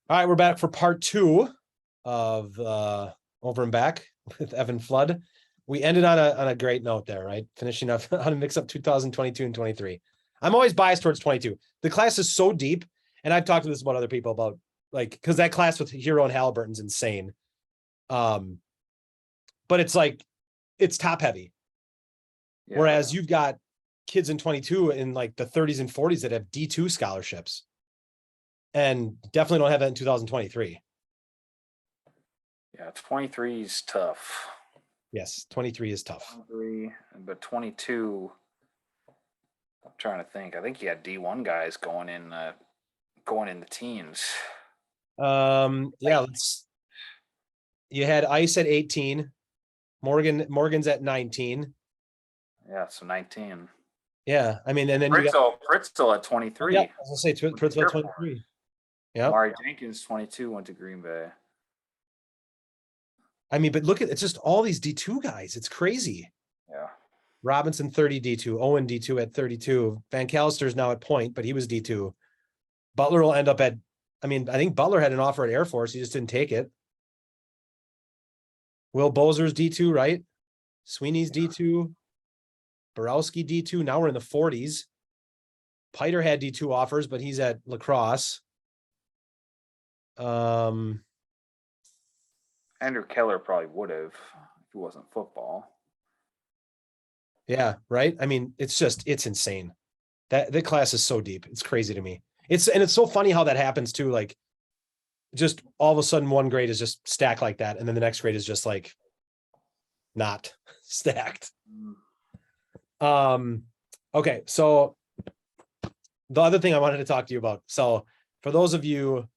All right, we're back for part 2 of Over and Back with Evan Flood. We ended on a great note there, right? Finishing up on a mix up 2022 and 23. I'm always biased towards 22. The class is so deep, and I've talked to this about other people about because that class with Hero and Halliburton's insane. But it's it's top heavy. Yeah. Whereas you've got kids in 22 in like the 30s and 40s that have D2 scholarships. And definitely don't have that in 2023. Yeah, 23 is tough. Yes, 23 is tough. 23, but 22, I'm trying to think. I think you had D1 guys going in the teens. Yeah, you had Ice at 18, Morgan's at 19. Yeah, so 19. Yeah, I mean, and then Fritzl at 23. Yeah, I was gonna say Fritzl at 23. Yeah, Mari Jenkins 22 went to Green Bay. I mean, but look at it's just all these D2 guys. It's crazy. Yeah. Robinson 30 D2, Owen D2 at 32. Van Callister's now at point, but he was D2. Butler will end up at. I mean, I think Butler had an offer at Air Force. He just didn't take it. Will Bozer's D2, right? Sweeney's D2. Borowski D2. Now we're in the 40s. Piter had D2 offers, but he's at lacrosse. Andrew Keller probably would have if it wasn't football. Yeah, right. I mean, it's insane. That the class is so deep. It's crazy to me. It's so funny how that happens too. Like, just all of a sudden, one grade is just stacked like that, and then the next grade is just like not stacked. Okay, so the other thing I wanted to talk to you about. So, for those of you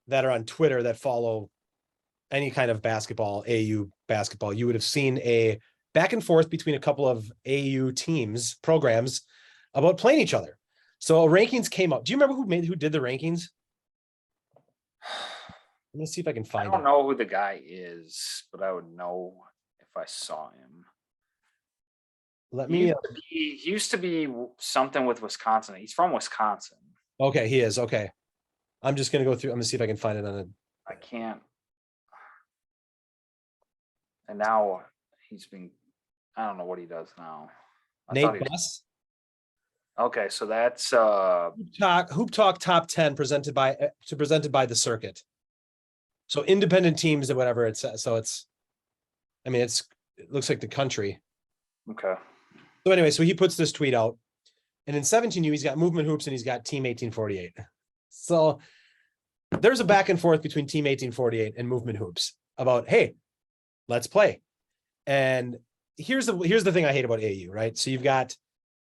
that are on Twitter that follow any kind of basketball, AU basketball, you would have seen a back and forth between a couple of AU programs about playing each other. So rankings came up. Do you remember who did the rankings? Let me see if I can find it. I don't know who the guy is, but I would know if I saw him. He used to be something with Wisconsin. He's from Wisconsin. Okay, he is. Okay. I'm just going to go through. I'm going to see if I can find it on it. I can't. And now I don't know what he does now. Nate Buss. Okay, so that's Hoop Talk Top 10 presented by the circuit. So independent teams or whatever it's so it's. I mean, it looks like the country. Okay. So anyway, so he puts this tweet out, and in 17U he's got Movement Hoops and he's got Team 1848. So there's a back and forth between Team 1848 and Movement Hoops about, hey, let's play. And here's the thing I hate about AU, right? So you've got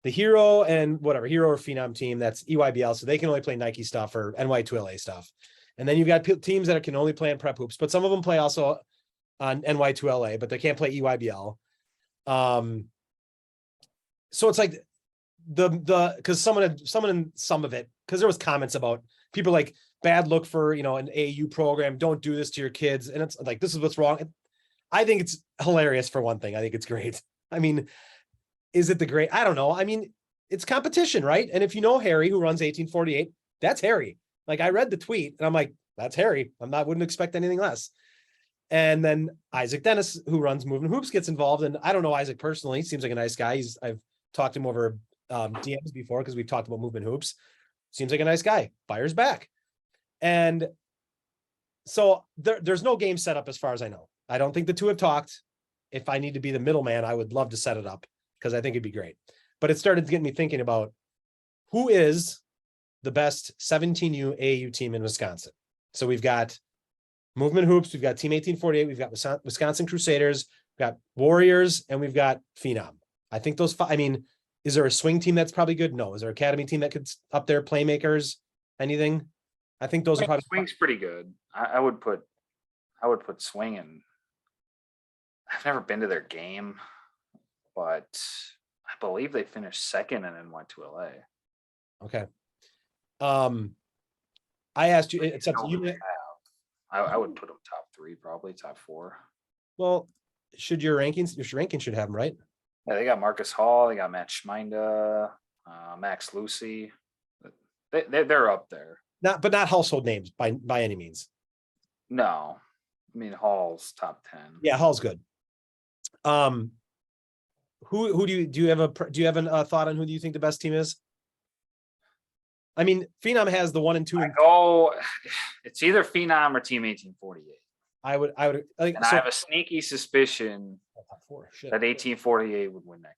the Hero and whatever, Hero or Phenom team, that's EYBL, so they can only play Nike stuff or NY2LA stuff. And then you've got teams that can only play in prep hoops, but some of them play also on NY2LA, but they can't play EYBL. So it's like because someone in some of it, because there was comments about people like bad look for, an AU program, don't do this to your kids. And it's like, this is what's wrong. I think it's hilarious for one thing. I think it's great. I mean, is it the great? I don't know. I mean, it's competition, right? And if you know Harry, who runs 1848, that's Harry. Like, I read the tweet and I'm like, that's Harry. Wouldn't expect anything less. And then Isaac Dennis, who runs Moving Hoops, gets involved. And I don't know Isaac personally. Seems like a nice guy. I've talked to him over DMs before because we've talked about Movement Hoops. Seems like a nice guy. Fires back. And so there's no game set up as far as I know. I don't think the two have talked. If I need to be the middleman, I would love to set it up because I think it'd be great. But it started getting me thinking about who is the best 17U AU team in Wisconsin. So we've got Movement Hoops, we've got Team 1848, we've got Wisconsin Crusaders, we've got Warriors, and we've got Phenom. I think those five, I mean, is there a swing team that's probably good? No. Is there an academy team that could up there, playmakers, anything? I think those are probably swing's pretty good. I would put swing in. I've never been to their game, but I believe they finished second in NY2LA. Okay. I asked you, it's up to you. I would put them top 3, probably top 4. Well, your rankings should have them, right? Yeah, they got Marcus Hall, they got Matt Schminda, Max Lucy. They're up there. but not household names by any means. No, I mean Hall's top 10. Yeah, Hall's good. Who do you have a thought on who do you think the best team is? I mean, Phenom has the 1 and 2. It's either Phenom or Team 1848. I would like. And I have a sneaky suspicion that 1848 would win that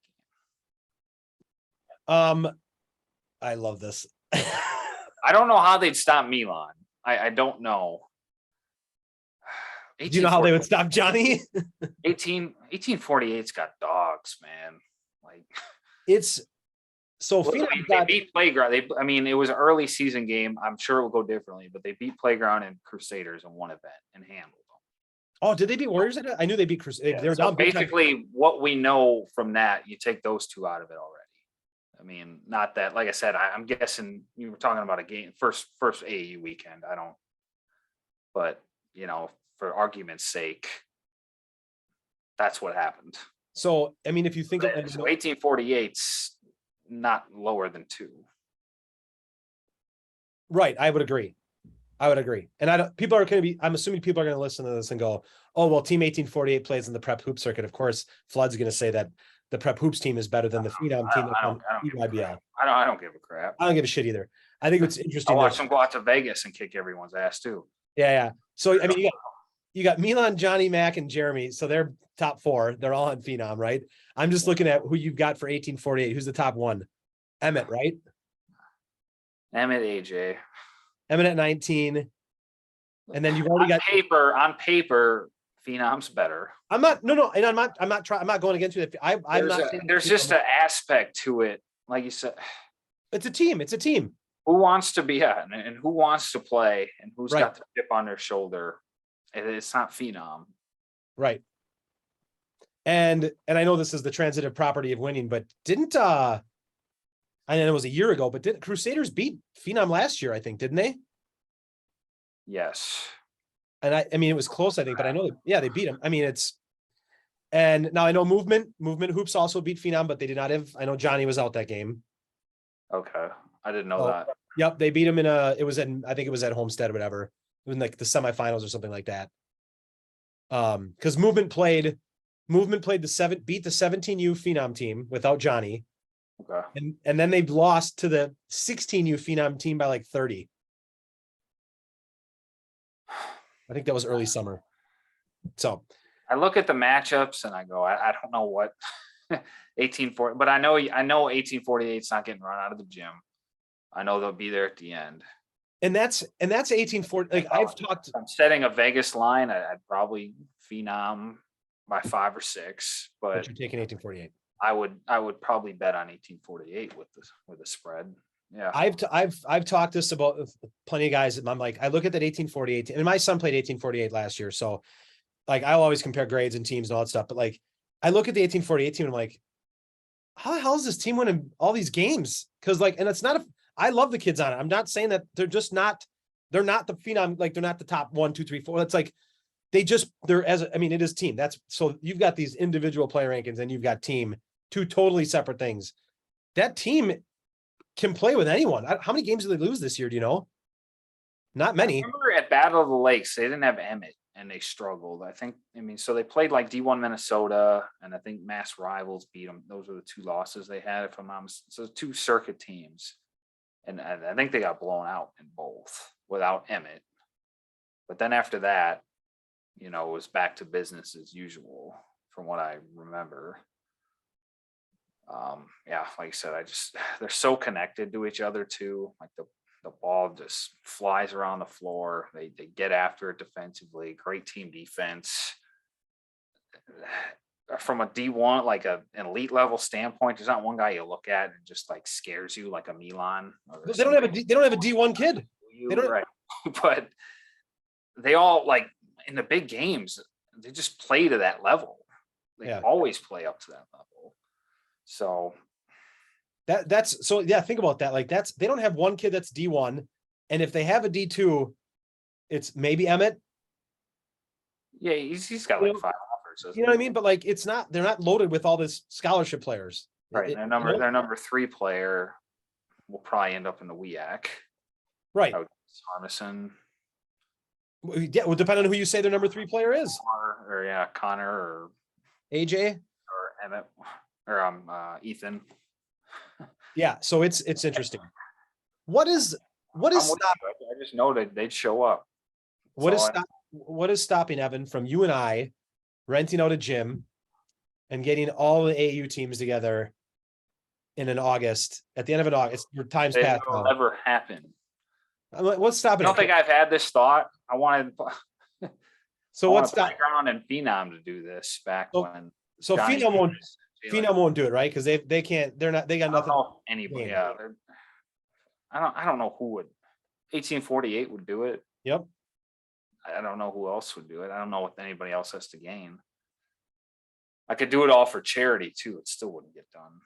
game. I love this. I don't know how they'd stop Milan. I don't know. Do you know how they would stop Johnny? 1848's got dogs, man. Like it's so they beat Playground. It was an early season game. I'm sure it will go differently, but they beat Playground and Crusaders in one event and handled them. Oh, did they beat Warriors? I knew they beat Crusaders. Yeah, they were so down basically, what we know from that, you take those two out of it already. I mean, not that, like I said, I'm guessing you were talking about a game first AAU weekend. I don't, but for argument's sake, that's what happened. So, I mean, if you think of 1848's not lower than 2. Right. I would agree. And people are going to be, I'm assuming people are going to listen to this and go, oh, well, Team 1848 plays in the prep hoop circuit. Of course, Flood's going to say that the prep hoops team is better than the Phenom team. I don't give a crap. I don't give a shit either. I think it's interesting. I'll watch them go out to Vegas and kick everyone's ass too. Yeah. So, I mean, you got Milan, Johnny, Mac, and Jeremy. So they're top 4. They're all on Phenom, right? I'm just looking at who you've got for 1848. Who's the top 1? Emmett, right? Emmett, AJ. Emmett at 19. And then you've already got on paper, Phenom's better. I'm not going against you. There's just an aspect to it. Like you said, it's a team. Who wants to be at and who wants to play and who's got the chip on their shoulder. It's not Phenom. Right. And I know this is the transitive property of winning, but didn't I know it was a year ago, but didn't Crusaders beat Phenom last year, I think, didn't they? Yes. And I mean, it was close, I think, but I know they beat him. I mean, and now I know movement hoops also beat Phenom, but they did not have, I know Johnny was out that game. Okay. I didn't know that. Yep. They beat him I think it was at Homestead or whatever. It was like the semifinals or something like that. Because movement beat the 17U Phenom team without Johnny. Okay. And then they lost to the 16U Phenom team by like 30. I think that was early summer. So I look at the matchups and I go, I don't know what 1840, but I know 1848's not getting run out of the gym. I know they'll be there at the end. And that's 1840. Like I'm setting a Vegas line. I'd probably Phenom by 5 or 6, but you're taking 1848. I would probably bet on 1848 with the spread. Yeah. I've talked this about plenty of guys. I'm like, I look at that 1848 and my son played 1848 last year. So like, I'll always compare grades and teams and all that stuff. But like, I look at the 1848 team and I'm like, how the hell is this team winning all these games? Cause like, and it's not, I love the kids on it. I'm not saying that they're not the Phenom, like they're not the top 1, 2, 3, 4. It's like, it is team. So you've got these individual player rankings and you've got team, 2 totally separate things. That team can play with anyone. How many games did they lose this year? Do you know? Not many. I remember at Battle of the Lakes, they didn't have Emmett and they struggled. So they played like D1 Minnesota and I think Mass Rivals beat them. Those were the 2 losses they had, if I'm not mistaken. So 2 circuit teams. And I think they got blown out in both without Emmett. But then after that, it was back to business as usual from what I remember. Like I said, they're so connected to each other too. Like the ball just flies around the floor. They get after it defensively. Great team defense. From a D1, like an elite level standpoint, there's not one guy you look at and just like scares you like a Milan. They don't have a D1 kid. Right. But they all, like in the big games, they just play to that level. They always play up to that level. So think about that. Like they don't have one kid that's D1. And if they have a D2, it's maybe Emmett. Yeah, he's got like 5 offers. You know what I mean? But like they're not loaded with all this scholarship players. Right. Their number 3 player will probably end up in the WEAC. Right. I would Armisen. Yeah, well, depending on who you say their number 3 player is. Connor or AJ. Emmett or Ethan. Yeah, so it's interesting. What is I just know that they'd show up. What is stopping Evan from you and I renting out a gym and getting all the AAU teams together in an August, at the end of an August, your time's passed. It'll never happen. What's stopping I don't think I've had this thought. I wanted so what's Playground and Phenom to do this back when. So Phenom won't do it, right? Because they can't, they got nothing. Anybody, yeah. I don't know who would. 1848 would do it. Yep. I don't know who else would do it. I don't know what anybody else has to gain. I could do it all for charity too. It still wouldn't get done.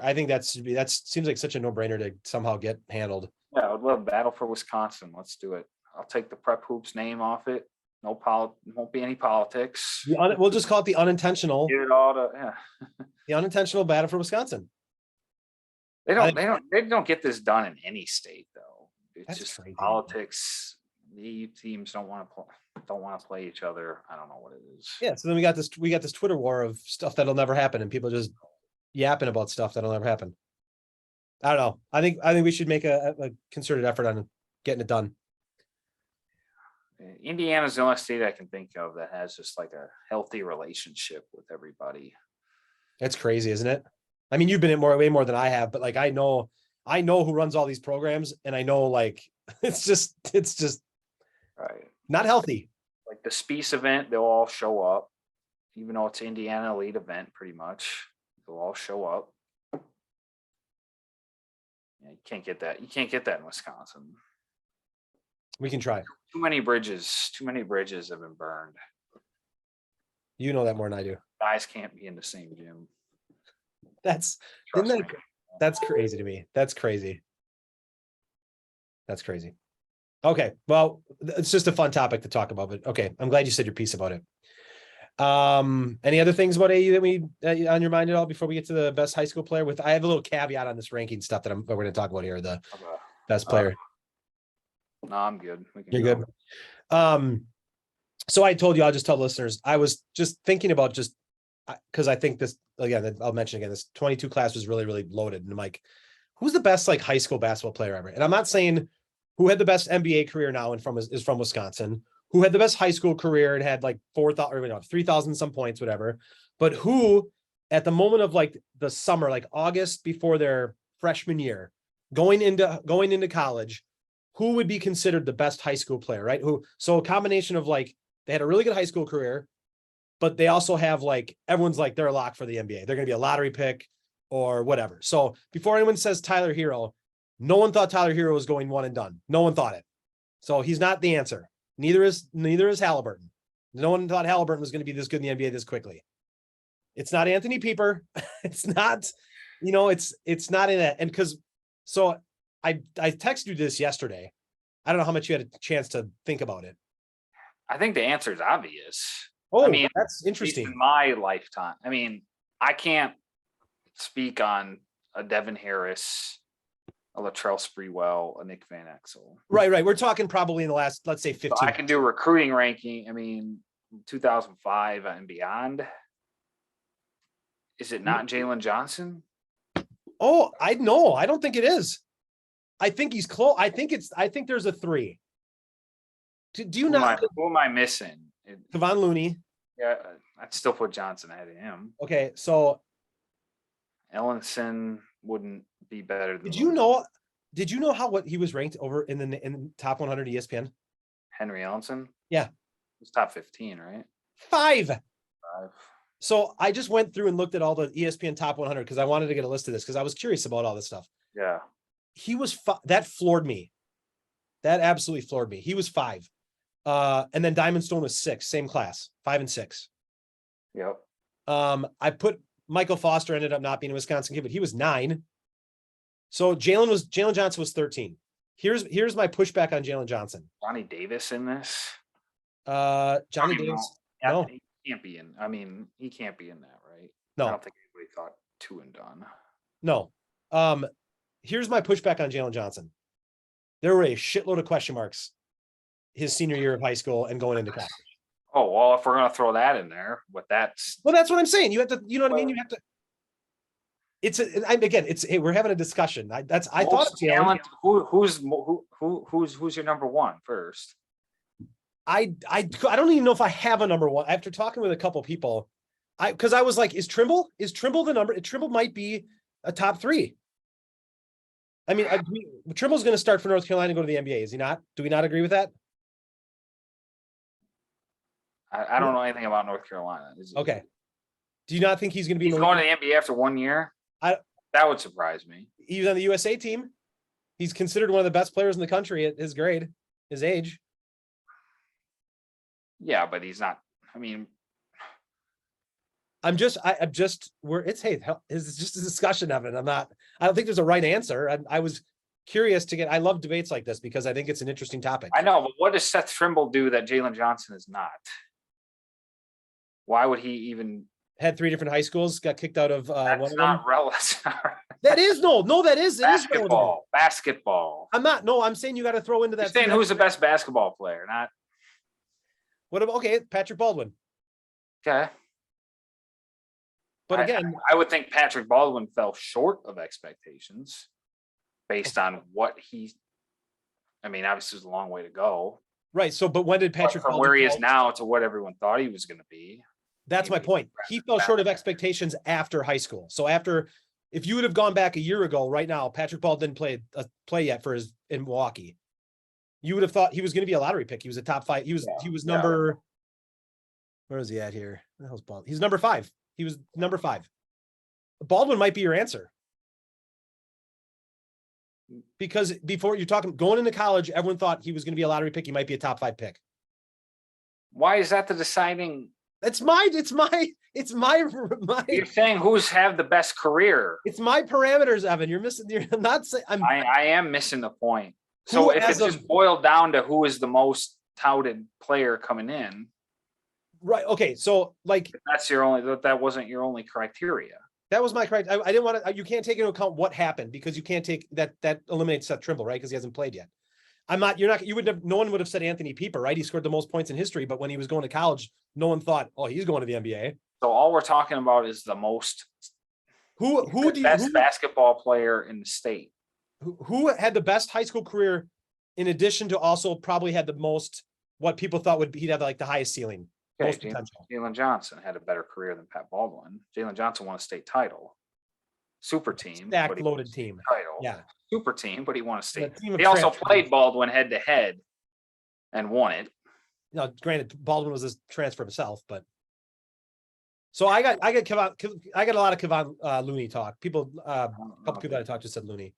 I think that seems like such a no-brainer to somehow get handled. Yeah, I would love Battle for Wisconsin. Let's do it. I'll take the Prep Hoops name off it. Won't be any politics. We'll just call it the unintentional. Give it all to The unintentional Battle for Wisconsin. They don't get this done in any state though. It's just crazy. Politics. The teams don't want to play each other. I don't know what it is. Yeah. So then we got this Twitter war of stuff that'll never happen, and people just yapping about stuff that'll never happen. I don't know. I think we should make a concerted effort on getting it done. Indiana's the only state I can think of that has just like a healthy relationship with everybody. That's crazy, isn't it? I mean, you've been in way more than I have, but like I know who runs all these programs, and I know like it's just right. Not healthy. Like the Spiece event, they'll all show up, even though it's Indiana elite event, pretty much. They'll all show up. Yeah, you can't get that. You can't get that in Wisconsin. We can try. Too many bridges have been burned. You know that more than I do. Guys can't be in the same gym. That's crazy to me. That's crazy. Okay. Well, it's just a fun topic to talk about, but okay. I'm glad you said your piece about it. Any other things about AU that we on your mind at all before we get to the best high school player? I have a little caveat on this ranking stuff that we're going to talk about here. The best player. No, I'm good. You're good. So I told you, I'll just tell listeners, I was just thinking about because I think this, again, I'll mention again, this 22 class was really, really loaded. And I'm like, who's the best like high school basketball player ever? And I'm not saying who had the best NBA career now and is from Wisconsin, who had the best high school career and had like 3,000 some points, whatever. But who at the moment of like the summer, like August before their freshman year, going into college, who would be considered the best high school player, right? So a combination of like, they had a really good high school career, but they also have like, everyone's like, they're a lock for the NBA. They're going to be a lottery pick or whatever. So before anyone says Tyler Hero, no one thought Tyler Hero was going one and done. No one thought it. So he's not the answer. Neither is Halliburton. No one thought Halliburton was going to be this good in the NBA this quickly. It's not Anthony Pieper. It's not, it's not in that. And so I texted you this yesterday. I don't know how much you had a chance to think about it. I think the answer is obvious. Oh, I mean, that's interesting. In my lifetime, I mean, I can't speak on a Devin Harris, a Latrell Sprewell, a Nick Van Exel. Right. We're talking probably in the last, let's say 15. So I can do recruiting ranking. I mean, 2005 and beyond. Is it not Jalen Johnson? Oh, I don't think it is. I think he's close. I think there's a 3. Do you know who am I missing? Kevon Looney. Yeah, I'd still put Johnson ahead of him. Okay, so Ellenson wouldn't be better than. Did you know what he was ranked over in the top 100 ESPN? Henry Ellenson? Yeah. He's top 15, right? 5. So I just went through and looked at all the ESPN top 100 because I wanted to get a list of this because I was curious about all this stuff. Yeah. He was that floored me. That absolutely floored me. He was 5. And then Diamond Stone was 6, same class, 5 and 6. Yep. I put Michael Foster ended up not being a Wisconsin kid, but he was 9. So Jalen Johnson was 13. Here's my pushback on Jalen Johnson. Johnny Davis in this? Johnny Davis. No. He can't be in. I mean, he can't be in that, right? No. I don't think anybody thought 2 and done. No. Here's my pushback on Jalen Johnson. there were a shitload of question marks his senior year of high school and going into college. Oh, well, if we're going to throw that in there, that's Well, that's what I'm saying. You have to, you know what I mean? You have to. Hey, we're having a discussion. I thought of talent. Who's your number one first? I don't even know if I have a number one after talking with a couple people. Because I was like, is Trimble the number? Trimble might be a top 3. I mean, Trimble's going to start for North Carolina and go to the NBA. Is he not? Do we not agree with that? I don't know anything about North Carolina. Okay. Do you not think he's going to be? He's going to the NBA after 1 year? That would surprise me. He was on the USA team. He's considered one of the best players in the country at his grade, his age. Yeah, but he's not. I mean, it's just a discussion of it. I don't think there's a right answer. I was curious I love debates like this because I think it's an interesting topic. I know, but what does Seth Trimble do that Jalen Johnson is not? Why would he even had 3 different high schools, got kicked out of that's one of not them? Relevant. That is that is basketball. Basketball. I'm saying you got to throw into that. You're saying who's the best basketball player, not what about Patrick Baldwin. Okay. But again, I would think Patrick Baldwin fell short of expectations based on what obviously it's a long way to go. Right. So, but when did Patrick from where he is now to what everyone thought he was going to be? That's my point. He fell short of expectations after high school. So if you would have gone back a year ago, right now, Patrick Baldwin didn't play yet in Milwaukee. You would have thought he was going to be a lottery pick. He was a top 5. He was number. Where is he at here? What the hell's Baldwin? He's number 5. He was number 5. Baldwin might be your answer. Because before you're talking going into college, everyone thought he was going to be a lottery pick. He might be a top 5 pick. Why is that the deciding? It's my. You're saying who's have the best career. It's my parameters, Evan. You're missing. You're not saying. I am missing the point. So if it's just boiled down to who is the most touted player coming in, right? Okay, so that wasn't your only criteria. That was my criteria. I didn't want to. You can't take into account what happened because you can't take that. That eliminates Seth Trimble, right? Because he hasn't played yet. You wouldn't have. No one would have said Anthony Pieper, right? He scored the most points in history, but when he was going to college, no one thought, oh, he's going to the NBA. So all we're talking about is the most. Who basketball player in the state? Who had the best high school career, in addition to also probably had the most what people thought he'd have like the highest ceiling, most potential. Jalen Johnson had a better career than Pat Baldwin. Jalen Johnson won a state title, super team, stacked loaded team title, yeah, super team, but he won a state. He also played Baldwin head to head, and won it. Now, granted, Baldwin was a transfer himself, but. So I got a lot of Kevon Looney talk. People, a couple people that I talked to said Looney,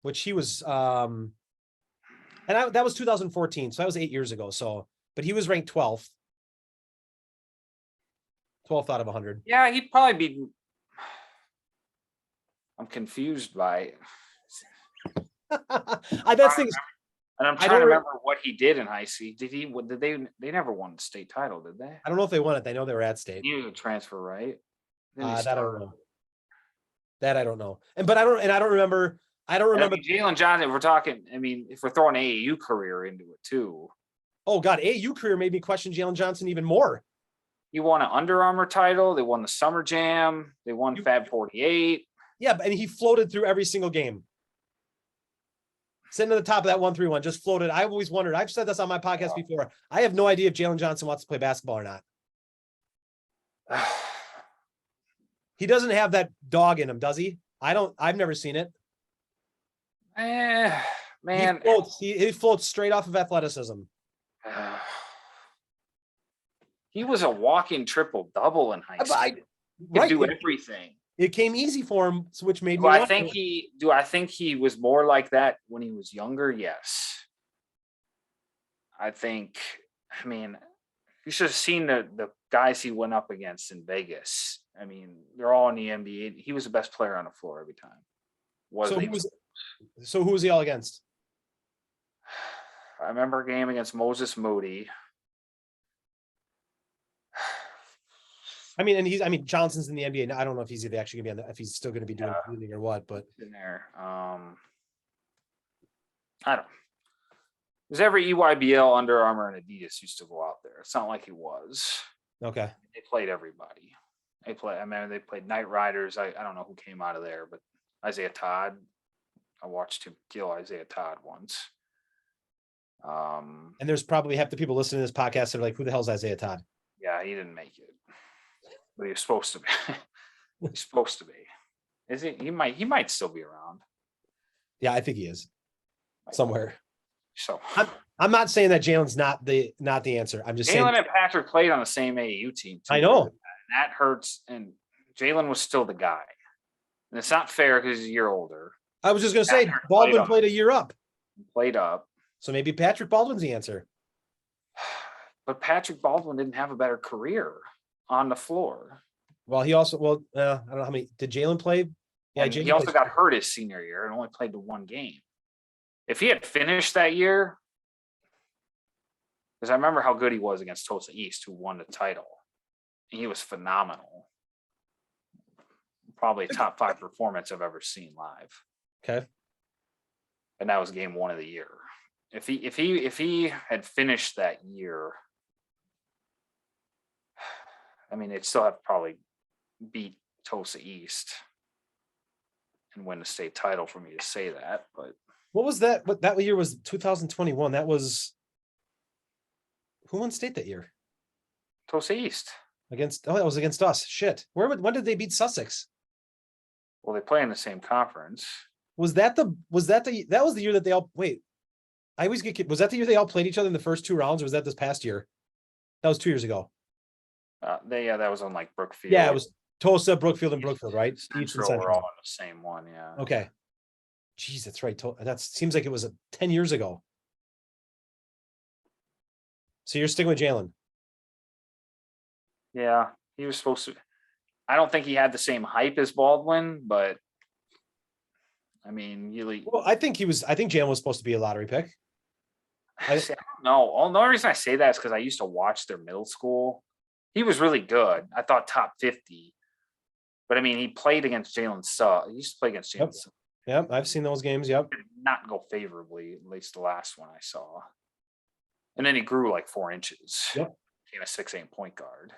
which he was, and that was 2014, so that was 8 years ago. So, but he was ranked 12th out of 100. Yeah, he'd probably be. I'm confused by. That's things. And I'm trying to remember what he did in high school. They never won the state title, did they? I don't know if they won it. They know they were at state. You transfer, right? That I don't know. That I don't know. I don't remember. Jalen Johnson, if we're talking, if we're throwing AAU career into it too. Oh God, AAU career made me question Jalen Johnson even more. He won an Under Armour title. They won the Summer Jam. They won Fab 48. Yeah, and he floated through every single game. Sitting at the top of that 1-3-1, just floated. I've always wondered. I've said this on my podcast before. I have no idea if Jalen Johnson wants to play basketball or not. He doesn't have that dog in him, does he? I've never seen it. Man, he floats straight off of athleticism. He was a walking triple double in high school. He could do everything. It came easy for him, which made me. I think he was more like that when he was younger? Yes. You should have seen the guys he went up against in Vegas. They're all in the NBA. He was the best player on the floor every time. So who was he all against? I remember a game against Moses Moody. Johnson's in the NBA. I don't know if he's actually going to be if he's still going to be doing anything or what, but in there. I don't. Because every EYBL, Under Armour, and Adidas used to go out there. It's not like it was. Okay. They played everybody. They played Knight Riders. I don't know who came out of there, but Isaiah Todd. I watched him kill Isaiah Todd once. And there's probably half the people listening to this podcast that are like, who the hell's Isaiah Todd? Yeah, he didn't make it. But he was supposed to be. He's supposed to be. Is he? He might still be around. Yeah, I think he is somewhere. So I'm not saying that Jalen's not the answer. I'm just saying Jalen and Patrick played on the same AAU team. I know. And that hurts. And Jalen was still the guy. And it's not fair because he's a year older. I was just going to say Baldwin played a year up. Played up. So maybe Patrick Baldwin's the answer. But Patrick Baldwin didn't have a better career on the floor. Well, he also, I don't know how many, did Jalen play? Yeah, he also got hurt his senior year and only played the one game. If he had finished that year, because I remember how good he was against Tulsa East, who won the title. He was phenomenal. Probably a top 5 performance I've ever seen live. Okay. And that was game 1 of the year. If he had finished that year, I mean, they'd still have probably beat Tulsa East and win the state title for me to say that. But what was that? What that year was 2021. That was who won state that year? Tulsa East. That was against us. Shit. When did they beat Sussex? Well, they play in the same conference. Was that the year that they all wait? I always get, was that the year they all played each other in the first 2 rounds, or was that this past year? That was 2 years ago. That was on like Brookfield. Yeah, it was Tulsa, Brookfield, and Brookfield, right? Each and Central were all on the same one, yeah. Okay. Jeez, that's right. That seems like it was 10 years ago. So you're sticking with Jalen? Yeah, he was supposed to. I don't think he had the same hype as Baldwin, but I mean, well, I think Jalen was supposed to be a lottery pick. I don't know. The only reason I say that is because I used to watch their middle school. He was really good. I thought top 50. But I mean, he played against Jalen Suh. He used to play against Jalen Suh. Yep, I've seen those games. Yep. Did not go favorably, at least the last one I saw. And then he grew like 4 inches. Yep. Became a 6'8" point guard.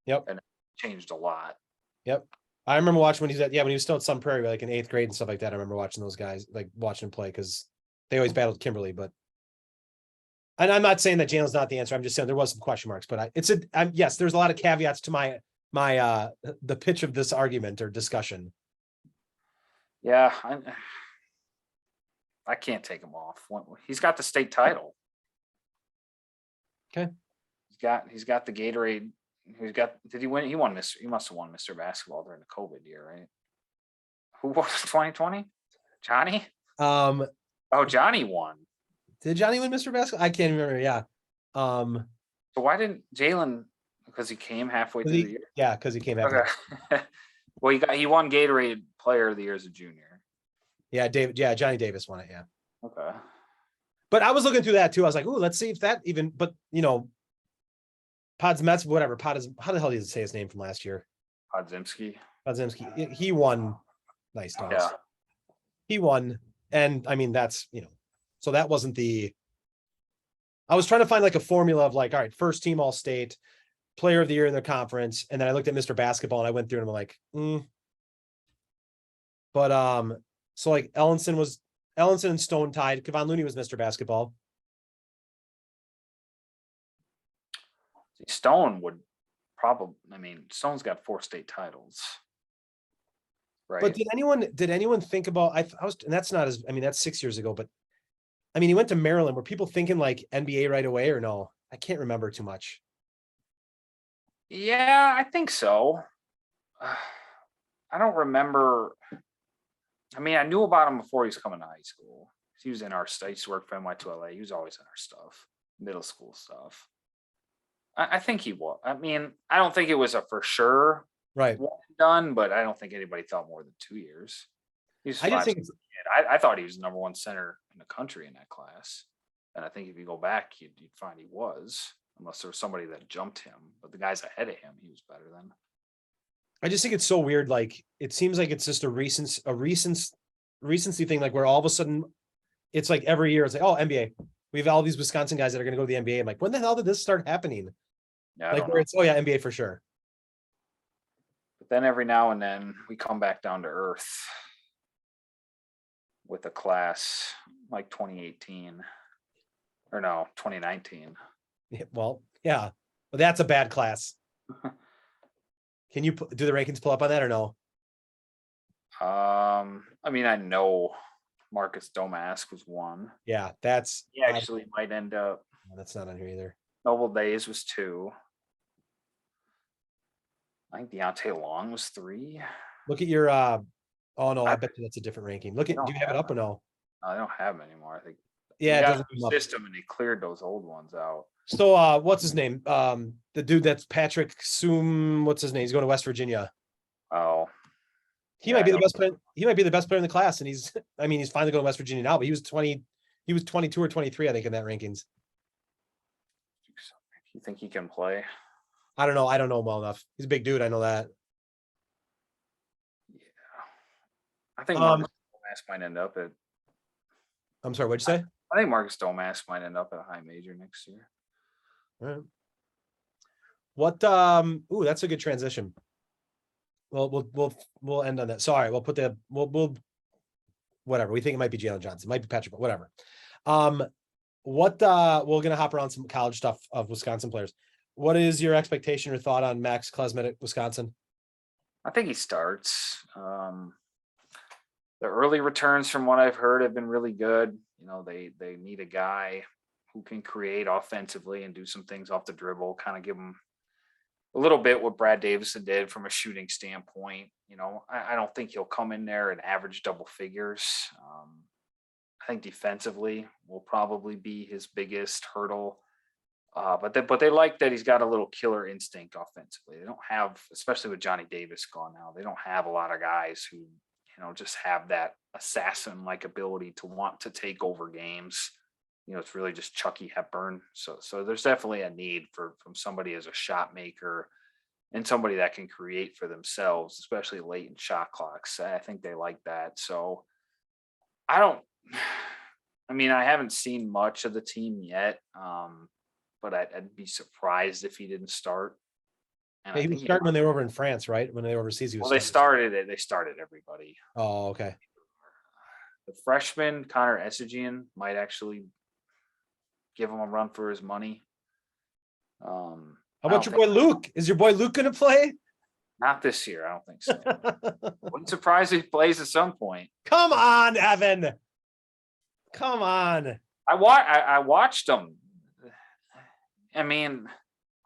Yep. And it changed a lot. Yep. I remember watching when he was still at Sun Prairie, like in 8th grade and stuff like that. I remember watching those guys, like watching him play, because they always battled Kimberly. But and I'm not saying that Jalen's not the answer. I'm just saying there was some question marks. But yes, there's a lot of caveats to my the pitch of this argument or discussion. Yeah, I can't take him off. He's got the state title. Okay. He's got the Gatorade. Did he win? He must have won Mr. Basketball during the COVID year, right? Who won 2020? Johnny? Johnny won. Did Johnny win Mr. Basketball? I can't remember. Yeah. So why didn't Jalen? Because he came halfway through the year. Yeah, because he came halfway. Okay. Well, he won Gatorade Player of the Year as a junior. Yeah, Johnny Davis won it. Yeah. Okay. But I was looking through that too. I was like, "Ooh, let's see if that even." But Podzimski, whatever. How the hell did he say his name from last year? Podzimski. He won. Nice dogs. Yeah. He won, and I mean that's so that wasn't the. I was trying to find like a formula of like, all right, first team All State, Player of the Year in their conference, and then I looked at Mr. Basketball and I went through and I'm like, But so like Ellenson and Stone tied. Kevon Looney was Mr. Basketball. Stone would probably. I mean, Stone's got 4 state titles. Right. But did anyone think about? I was, and that's not as. I mean, that's 6 years ago. But I mean, he went to Maryland. Were people thinking like NBA right away or no? I can't remember too much. Yeah, I think so. I don't remember. I mean, I knew about him before he was coming to high school. He was in our stuff. He used to work for NY2LA. He was always in our stuff, middle school stuff. I think he was. I mean, I don't think it was a for sure right done, but I don't think anybody thought more than 2 years. I thought he was the number 1 center in the country in that class. And I think if you go back, you'd find he was, unless there was somebody that jumped him. But the guys ahead of him, he was better than. I just think it's so weird. Like, it seems like it's just a recency thing, like where all of a sudden it's like every year it's like, oh, NBA. We have all these Wisconsin guys that are going to go to the NBA. I'm like, when the hell did this start happening? Yeah, I Like don't where know. it's, oh yeah, NBA for sure. But then every now and then we come back down to earth with a class like 2018 or no, 2019. Yeah, well, yeah, but that's a bad class. Can you do the rankings pull up on that or no? I mean, I know Marcus Domask was one. Yeah, that's He actually might end up. that's not on here either. Noble Days was 2. I think Deontay Long was 3. Look at your oh no, I bet you that's a different ranking. Look at, do you have it up or no? No, they don't have them anymore. I think Yeah, they it got doesn't a come new up. system and they cleared those old ones out. So what's his name? The dude that's Patrick Sum, what's his name? He's going to West Virginia. Oh, He yeah, might be I the know. best player. He might be the best player in the class, and he's I mean, he's finally going to West Virginia now, but he was 22 or 23, I think, in that rankings. You think he can play? I don't know. I don't know him well enough. He's a big dude. I know that. Yeah. I think Marcus Domask might end up at. I'm sorry, what'd you say? I think Marcus Domask might end up at a high major next year. All right. What ooh, that's a good transition. Well, we'll end on that. Sorry, we'll put the we'll whatever. We think it might be Jalen Johnson, might be Patrick, but whatever. What we're gonna hop around some college stuff of Wisconsin players. What is your expectation or thought on Max Klesmet at Wisconsin? I think he starts. The early returns from what I've heard have been really good. You know, they need a guy who can create offensively and do some things off the dribble, kind of give them a little bit what Brad Davison did from a shooting standpoint. You know, I don't think he'll come in there and average double figures. I think defensively will probably be his biggest hurdle. But they like that he's got a little killer instinct offensively. They don't have, especially with Johnny Davis gone now, they don't have a lot of guys who, you know, just have that assassin-like ability to want to take over games. You know, it's really just Chucky Hepburn. So there's definitely a need from somebody as a shot maker and somebody that can create for themselves, especially late in shot clocks. I think they like that. So I mean, I haven't seen much of the team yet, but I'd be surprised if he didn't start. And Yeah, I he was think starting when they were over in France, right? When they were overseas, he was. well, they started it. They started everybody. Oh, okay. The freshman Connor Essegen might actually give him a run for his money. How about your boy Luke? Is your boy Luke going to play? Not this year. I don't think so. Wouldn't surprise if he plays at some point. Come on, Evan. Come on. I watched him. I mean,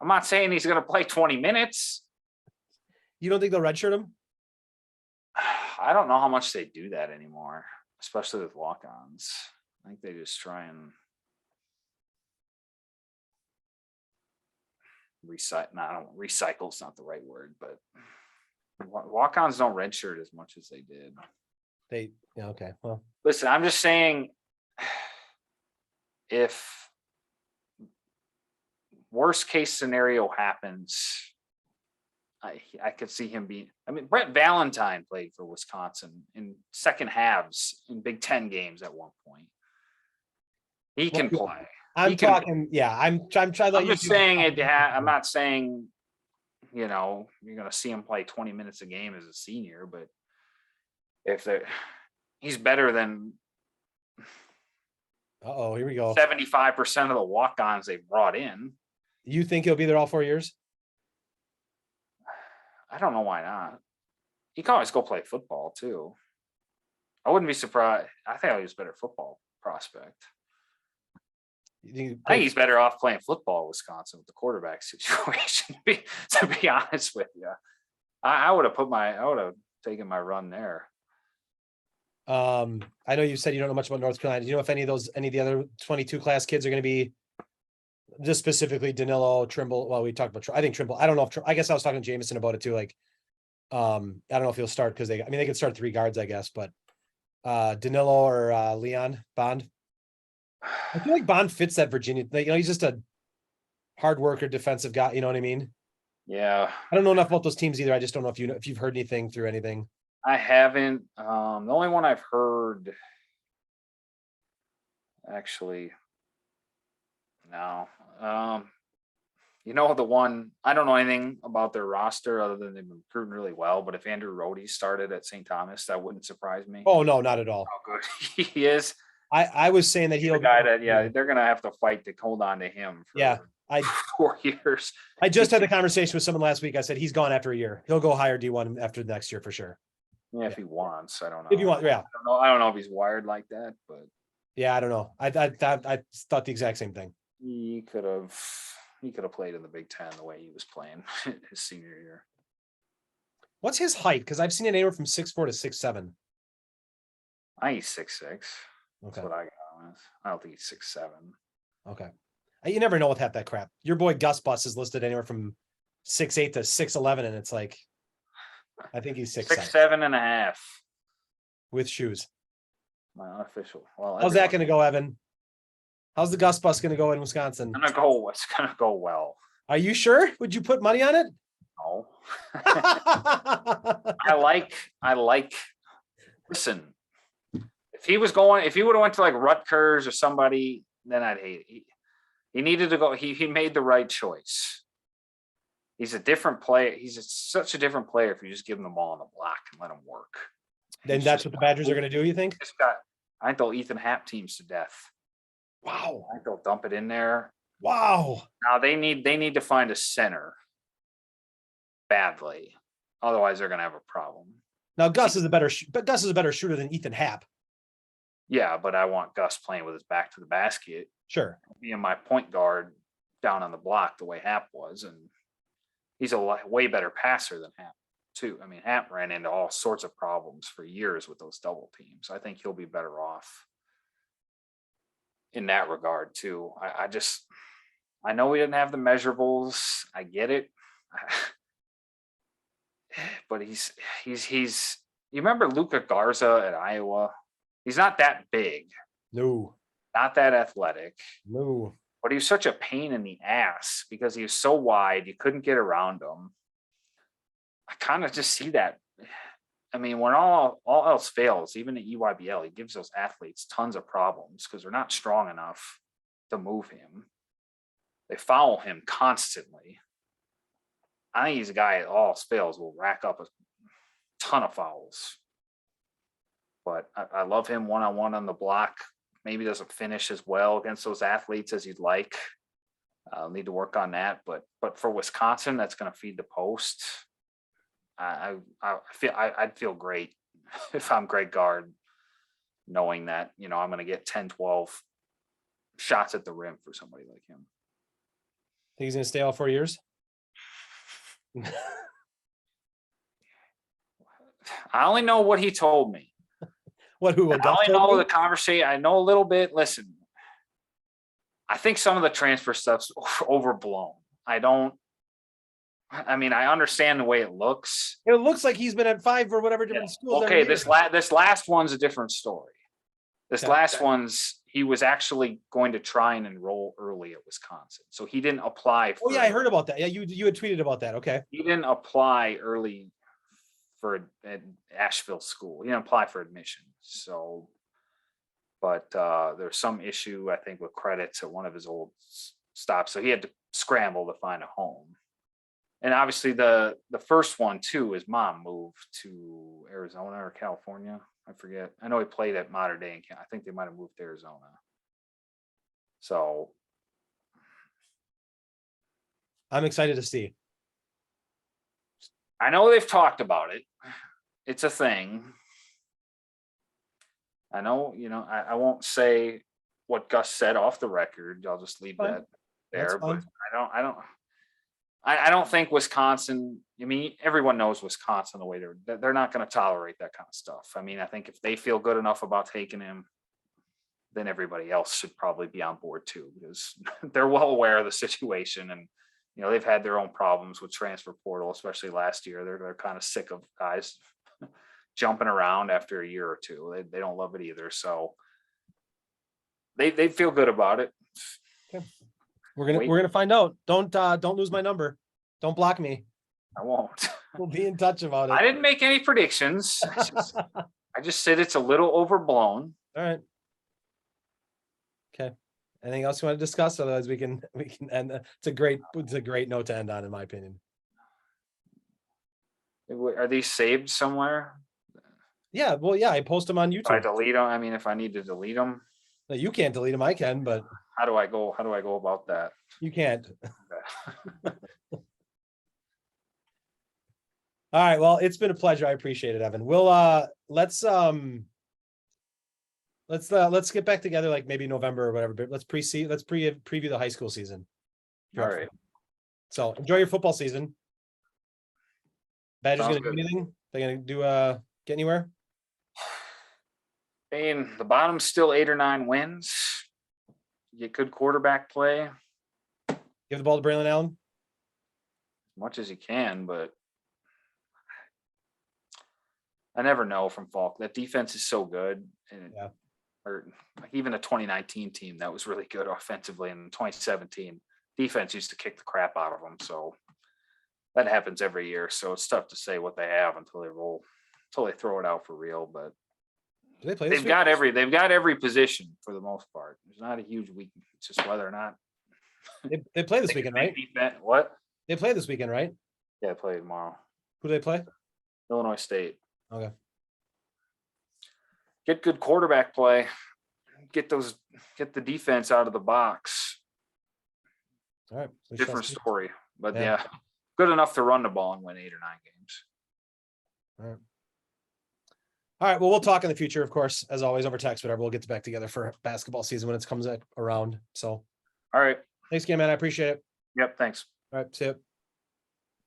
I'm not saying he's going to play 20 minutes. You don't think they'll redshirt him? I don't know how much they do that anymore, especially with walk-ons. I think they just try and recycle. No, I don't. Recycle's not the right word, but walk-ons don't redshirt as much as they did. Yeah, okay. Well, listen, I'm just saying, if worst case scenario happens, I could see him being. I mean, Brett Valentine played for Wisconsin in second halves in Big Ten games at one point. He can play. I'm talking. Yeah, I'm trying to let I'm you. just saying it. I'm not saying, you know, you're going to see him play 20 minutes a game as a senior, but if he's better than. Oh, here we go. 75% of the walk-ons they brought in. You think he'll be there all 4 years? I don't know why not. He can always go play football too. I wouldn't be surprised. I think he was a better football prospect. I think he's better off playing football in Wisconsin with the quarterback situation, to be honest with you. I would have taken my run there. I know you said you don't know much about North Carolina. Do you know if any of the other 22 class kids are going to be just specifically Danilo, Trimble? Well, we talked about, I think Trimble. I don't know if, I guess I was talking to Jameson about it too. Like, I don't know if he'll start because they could start 3 guards, I guess, but Danilo or Leon Bond. I feel like Bond fits that Virginia. You know, he's just a hard worker, defensive guy. You know what I mean? Yeah. I don't know enough about those teams either. I just don't know if you've heard anything through anything. I haven't. The only one I've heard Actually, no. The one, I don't know anything about their roster other than they've been recruiting really well. But if Andrew Rohde started at St. Thomas, that wouldn't surprise me. Oh no, not at all. How good he is. I was saying that He's a guy that they're gonna have to fight to hold on to him for 4 years. I just had the conversation with someone last week. I said he's gone after a year. He'll go higher D1 after the next year for sure. Yeah, if he wants, I don't know. If you want, yeah. I don't know if he's wired like that, but yeah, I don't know. I thought the exact same thing. He could have played in the Big Ten the way he was playing his senior year. What's his height? Because I've seen it anywhere from 6'4" to 6'7". I think he's 6'6". Okay. That's what I got on it. I don't think he's 6'7". Okay. You never know with half that crap. Your boy Gus Bus is listed anywhere from 6'8" to 6'11", and it's like, I think he's 6'7" and a half with shoes. My unofficial. Well, how's that going to go, Evan? How's the Gus Bus going to go in Wisconsin? It's going to go well. Are you sure? Would you put money on it? No. I like. Listen, if he would have went to like Rutgers or somebody, then I'd hate it. He needed to go. He made the right choice. He's a different player. Such a different player if you just give him the ball on the block and let him work. Then that's what the Badgers are going to do, you think? I think they'll Ethan Happ teams to death. Wow. I think they'll dump it in there. Wow. Now they need to find a center badly. Otherwise, they're going to have a problem. Now Gus is a better shooter than Ethan Happ. Yeah, but I want Gus playing with his back to the basket. Sure. Being my point guard down on the block the way Happ was, and he's a way better passer than Happ too. I mean, Happ ran into all sorts of problems for years with those double teams. I think he'll be better off in that regard too. I know we didn't have the measurables. I get it. But he's you remember Luka Garza at Iowa? He's not that big. No. Not that athletic. No. But he was such a pain in the ass because he was so wide, you couldn't get around him. I kind of just see that. I mean, when all else fails, even at EYBL, he gives those athletes tons of problems because they're not strong enough to move him. They foul him constantly. I think he's a guy at all else fails will rack up a ton of fouls. But I love him one-on-one on the block. Maybe doesn't finish as well against those athletes as you'd like. I'll need to work on that. But for Wisconsin, that's going to feed the post. I'd feel great if I'm Greg Gard, knowing that, I'm going to get 10, 12 shots at the rim for somebody like him. Think he's going to stay all 4 years? I only know what he told me. I only know the conversation. I know a little bit. Listen, I think some of the transfer stuff's overblown. I understand the way it looks. It looks like he's been at 5 or whatever different schools. Okay, this last one's a different story. He was actually going to try and enroll early at Wisconsin. So he didn't apply. Oh yeah, I heard about that. Yeah, you had tweeted about that. Okay. He didn't apply early for Asheville school. He didn't apply for admission. So, but there's some issue, I think, with credits at one of his old stops. So he had to scramble to find a home. And obviously the first one too, his mom moved to Arizona or California. I forget. I know he played at Mater Dei. I think they might have moved to Arizona. So I'm excited to see. I know they've talked about it. It's a thing. I know, I won't say what Gus said off the record. I'll just leave that there. But I don't think Wisconsin, everyone knows Wisconsin the way they're not going to tolerate that kind of stuff. I think if they feel good enough about taking him, then everybody else should probably be on board too, because they're well aware of the situation. And, they've had their own problems with transfer portal, especially last year. They're kind of sick of guys jumping around after a year or two. They don't love it either. So they feel good about it. Okay. We're gonna find out. Don't lose my number. Don't block me. I won't. We'll be in touch about it. I didn't make any predictions. I just said it's a little overblown. All right. Anything else you want to discuss? Otherwise, we can end. It's a great note to end on, in my opinion. Are these saved somewhere? Yeah, well, yeah, I post them on If I YouTube. delete them, I mean, if I need to delete them, No, you can't delete them. I can, but how do I go about that? you can't. Okay. All right. Well, it's been a pleasure. I appreciate it, Evan. We'll let's get back together like maybe November or whatever. But let's preview the high school season. All right. So enjoy your football season. Badgers Sounds gonna do good. anything? They're gonna do get anywhere? I mean, the bottom's still 8 or 9 wins. Get good quarterback play Give the ball to Braylon Allen. as much as you can, but I never know from Falk. That defense is so good. And Yeah. or like even a 2019 team that was really good offensively, and in 2017 defense used to kick the crap out of them. So that happens every year. So it's tough to say what they have until they throw it out for real. But Do they play this they've week? got every position for the most part. There's not a huge weakness. It's just whether or not They play this they can weekend, right? make defense. What? They play this weekend, right? Yeah, they play tomorrow. Who do they play? Illinois State. Okay. Get good quarterback play. Get the defense out of the box. All right. We shall Different see. story. But Yeah. yeah, good enough to run the ball and win 8 or 9 games. All right. All right. Well, we'll talk in the future, of course, as always, over text, whatever. We'll get back together for basketball season when it comes around. So All right. thanks again, man. I appreciate it. Yep. Thanks. All right. See you.